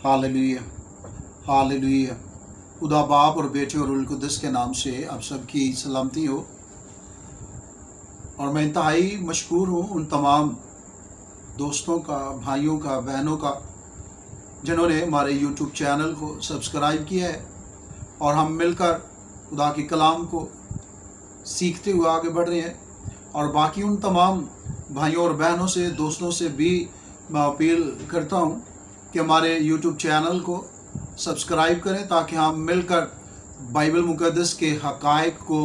Hallelujah, hallelujah. खुदा बाप और बेटे और रूहुल कुद्दस के नाम से आप सबकी सलामती हो। और मैं इंतहाई मशकूर हूँ उन तमाम दोस्तों का, भाइयों का, बहनों का जिन्होंने हमारे यूट्यूब चैनल को सब्सक्राइब किया है और हम मिलकर खुदा के कलाम को सीखते हुए आगे बढ़ रहे हैं। और बाकी उन तमाम भाइयों और बहनों से, दोस्तों से भी मैं अपील करता हूँ कि हमारे यूट्यूब चैनल को सब्सक्राइब करें ताकि हम मिलकर बाइबल मुक़द्दस के हक़ाइक़ को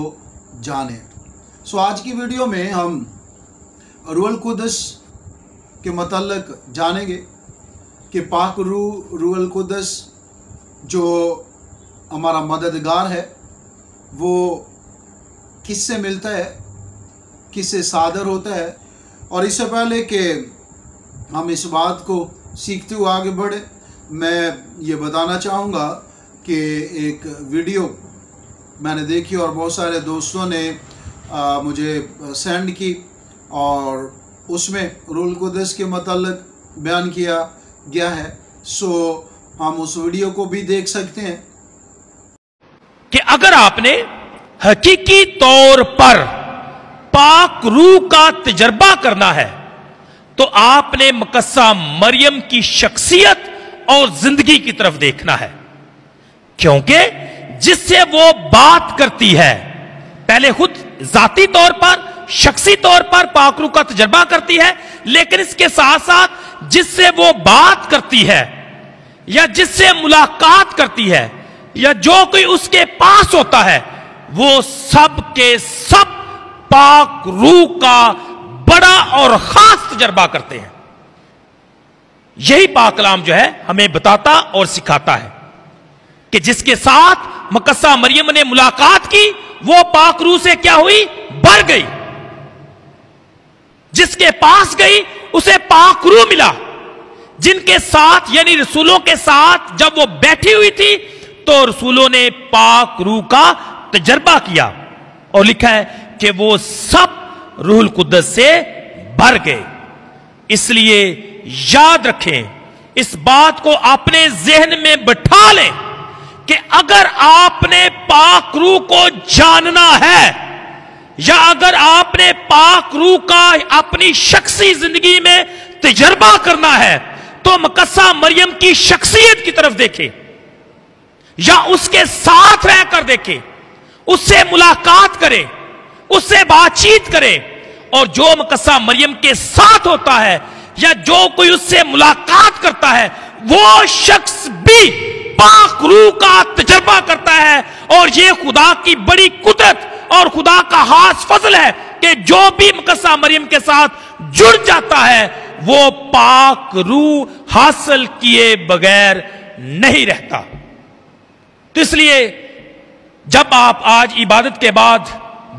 जानें। सो आज की वीडियो में हम रूहुल कुद्दस के मतलब जानेंगे कि पाक रूहुल कुद्दस जो हमारा मददगार है वो किससे मिलता है, किससे सादर होता है। और इससे पहले कि हम इस बात को सीखते हुए आगे बढ़े, मैं ये बताना चाहूँगा कि एक वीडियो मैंने देखी और बहुत सारे दोस्तों ने मुझे सेंड की और उसमें रूहुल कुद्दस के मतलब बयान किया गया है। सो हम उस वीडियो को भी देख सकते हैं कि अगर आपने हकीकी तौर पर पाक रूह का तजर्बा करना है तो आपने मुकस्सा मरियम की शख्सियत और जिंदगी की तरफ देखना है, क्योंकि जिससे वो बात करती है, पहले खुद जाती तौर पर, शख्सी तौर पर पाक रूह का तजर्बा करती है, लेकिन इसके साथ साथ जिससे वो बात करती है या जिससे मुलाकात करती है या जो कोई उसके पास होता है, वो सब के सब पाक रूह का बड़ा और खास तजर्बा करते हैं। यही पाक कलाम जो है हमें बताता और सिखाता है कि जिसके साथ मुकस्सा मरियम ने मुलाकात की वो पाक रूह से क्या हुई, भर गई। जिसके पास गई उसे पाक रूह मिला। जिनके साथ यानी रसूलों के साथ जब वो बैठी हुई थी तो रसूलों ने पाक रूह का तजर्बा किया और लिखा है कि वो सब रूहुल कुद्दस से भर गए। इसलिए याद रखें, इस बात को अपने जहन में बिठा लें कि अगर आपने पाक रूह को जानना है या अगर आपने पाक रूह का अपनी शख्सी जिंदगी में तजर्बा करना है तो मुकस्सा मरियम की शख्सियत की तरफ देखें या उसके साथ रहकर देखें, उससे मुलाकात करें, उससे बातचीत करें। और जो मुकस्सा मरियम के साथ होता है या जो कोई उससे मुलाकात करता है वो शख्स भी पाक रूह का तजर्बा करता है। और ये खुदा की बड़ी कुदरत और खुदा का खास फजल है कि जो भी मुकस्सा मरियम के साथ जुड़ जाता है वो पाक रूह हासिल किए बगैर नहीं रहता। तो इसलिए जब आप आज इबादत के बाद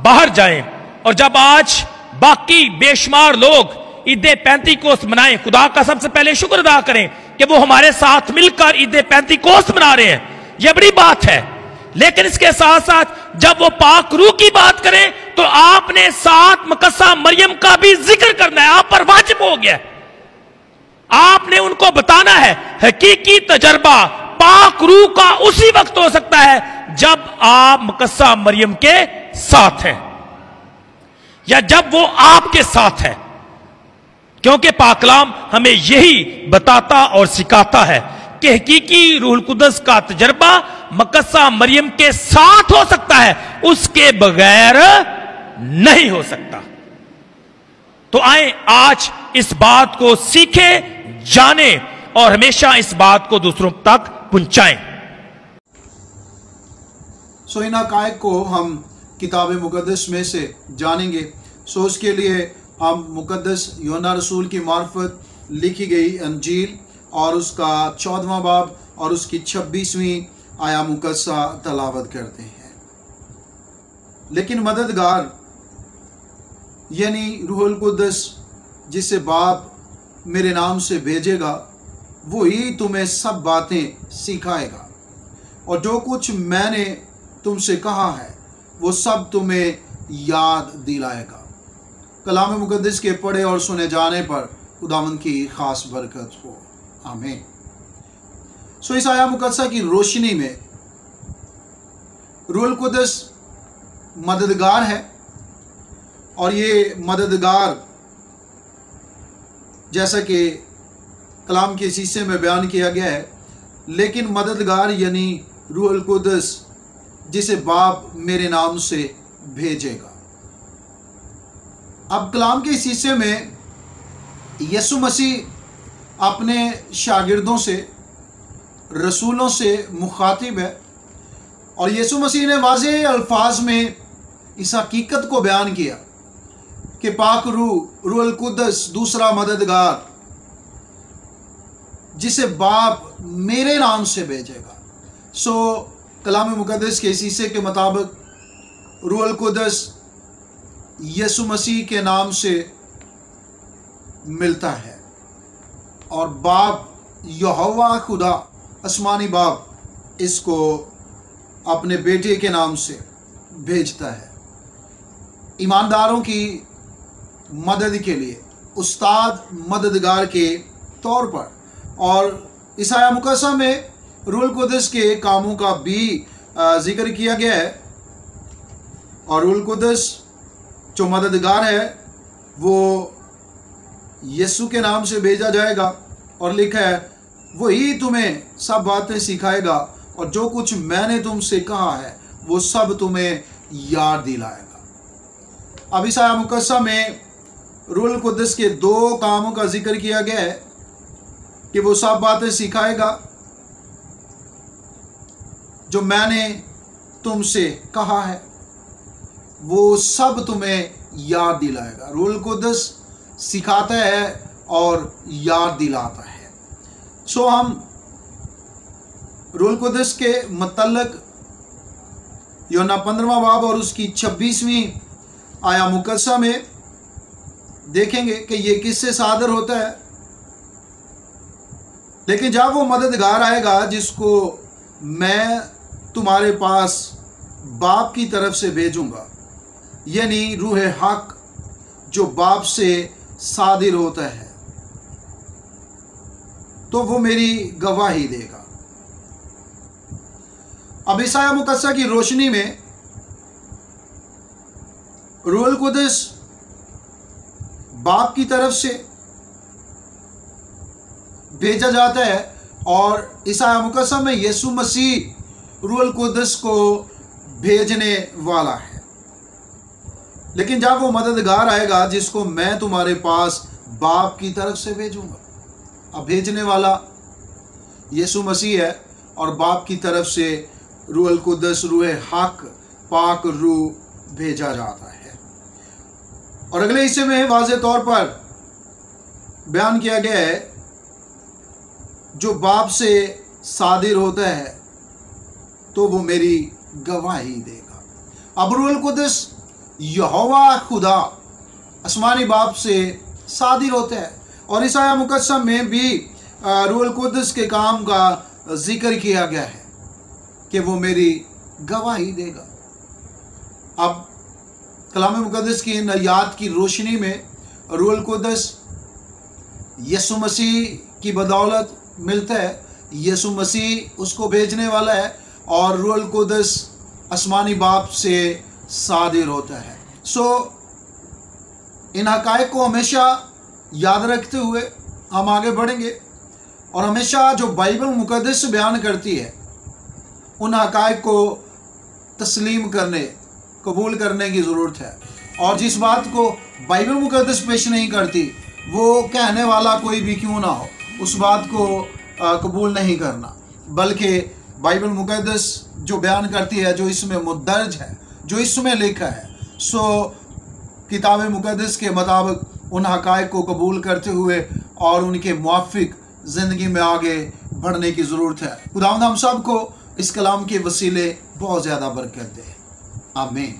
बाहर जाएं और जब आज बाकी बेशुमार लोग ईद पैंतीकोस्त मनाएं, खुदा का सबसे पहले शुक्र अदा करें कि वो हमारे साथ मिलकर ईद पैंतीकोस्त मना रहे हैं। यह बड़ी बात है। लेकिन इसके साथ साथ जब वो पाक रूह की बात करें तो आपने साथ मुकस्सा मरियम का भी जिक्र करना है। आप पर वाजिब हो गया। आपने उनको बताना है हकीकी तजर्बा पाक रूह का उसी वक्त हो सकता है जब आप मुकस्सा मरियम के साथ हैं या जब वो आपके साथ है, क्योंकि पाक कलाम हमें यही बताता और सिखाता है कि हकीकी रूहुल कुद्दस का तजर्बा मुकस्सा मरियम के साथ हो सकता है, उसके बगैर नहीं हो सकता। तो आए आज इस बात को सीखें, जानें और हमेशा इस बात को दूसरों तक पहुंचाएं। सो इन हक़ाइक़ को हम किताब मुक़द्दस में से जानेंगे। सो उसके लिए हम मुक़द्दस यूहन्ना रसूल की मार्फत लिखी गई अंजील और उसका 14वां बाब और उसकी 26वीं आया मुकद्दसा तलावत करते हैं। लेकिन मददगार यानी रूहुल कुद्दस जिसे बाप मेरे नाम से भेजेगा वो ही तुम्हें सब बातें सिखाएगा और जो कुछ मैंने तुमसे कहा है वो सब तुम्हें याद दिलाएगा। कलाम मुक़द्दस के पढ़े और सुने जाने पर खुदावंद की खास बरकत हो। आमीन। सो इस आया मुकद्दसा की रोशनी में रूहुल कुद्दस मददगार है, और ये मददगार जैसा कि कलाम के इस हिस्से में बयान किया गया है, लेकिन मददगार यानी रूहुल कुद्दस जिसे बाप मेरे नाम से भेजेगा। अब कलाम के इस हिस्से में यीशु मसीह अपने शागिर्दों से, रसूलों से मुखातिब है, और यीशु मसीह ने वाज़ेह अल्फाज में इस हकीकत को बयान किया कि पाक रूहुल कुद्दस दूसरा मददगार जिसे बाप मेरे नाम से भेजेगा। सो कलाम मुकद्दस के इस हिस्से के मुताबिक रूहुल कुद्दस यीशु मसीह के नाम से मिलता है, और बाप यहोवा खुदा आसमानी बाप इसको अपने बेटे के नाम से भेजता है, ईमानदारों की मदद के लिए, उस्ताद मददगार के तौर पर। और इस आया मुकद्दसा में रूहुल कुद्दस के कामों का भी जिक्र किया गया है, और रूहुल कुद्दस जो मददगार है वो यीशु के नाम से भेजा जाएगा, और लिखा है वही तुम्हें सब बातें सिखाएगा, और जो कुछ मैंने तुमसे कहा है वो सब तुम्हें याद दिलाएगा। अब इस आया मुकद्दसा में रूहुल कुद्दस के दो कामों का जिक्र किया गया है कि वो सब बातें सिखाएगा जो मैंने तुमसे कहा है, वो सब तुम्हें याद दिलाएगा। रूहुल कुद्दस सिखाता है और याद दिलाता है। सो हम रूहुल कुद्दस के मतलब यूहन्ना 15वां बाब और उसकी 26वीं आया मुकद्दसा में देखेंगे कि ये किससे सादर होता है। लेकिन जब वो मददगार आएगा जिसको मैं तुम्हारे पास बाप की तरफ से भेजूंगा, यानी रूह हक जो बाप से सादिर होता है, तो वो मेरी गवाही देगा। अब इस आया मुकद्दसा की रोशनी में रूहुल कुद्दस बाप की तरफ से भेजा जाता है, और इस आया मुकद्दसा में यीशु मसीह रूहुल कुद्दस को भेजने वाला है। लेकिन जब वो मददगार आएगा जिसको मैं तुम्हारे पास बाप की तरफ से भेजूंगा, अब भेजने वाला यीशु मसीह है, और बाप की तरफ से रूहुल कुद्दस रूह हक पाक रूह भेजा जाता है। और अगले हिस्से में वाज़ेह तौर पर बयान किया गया है जो बाप से सादिर होता है तो वो मेरी गवाही देगा। अब रूहुल कुद्दस यहोवा खुदा आसमानी बाप से सादिर होता है, और इस आया मुकद्दसा में भी रूहुल कुद्दस के काम का जिक्र किया गया है कि वो मेरी गवाही देगा। अब कलाम मुकद्दस की इन आयात की रोशनी में रूहुल कुद्दस यीशु मसीह की बदौलत मिलता है, यीशु मसीह उसको भेजने वाला है, और रूहुल कुद्दस आसमानी बाप से सादिर होता है। सो इन हक़ाइक़ को हमेशा याद रखते हुए हम आगे बढ़ेंगे, और हमेशा जो बाइबल मुकद्दस बयान करती है उन हक़ाइक़ को तस्लीम करने, कबूल करने की ज़रूरत है। और जिस बात को बाइबल मुकद्दस पेश नहीं करती, वो कहने वाला कोई भी क्यों ना हो, उस बात को कबूल नहीं करना, बल्कि बाइबल मुकद्दस जो बयान करती है, जो इसमें मुद्दर्ज है, जो इसमें लिखा है, सो किताब मुकद्दस के मुताबिक उन हक़ाइक़ को कबूल करते हुए और उनके मुआफ़िक ज़िंदगी में आगे बढ़ने की ज़रूरत है। खुदावंद हम सब को इस कलाम के वसीले बहुत ज़्यादा बरकत दे। आमीन।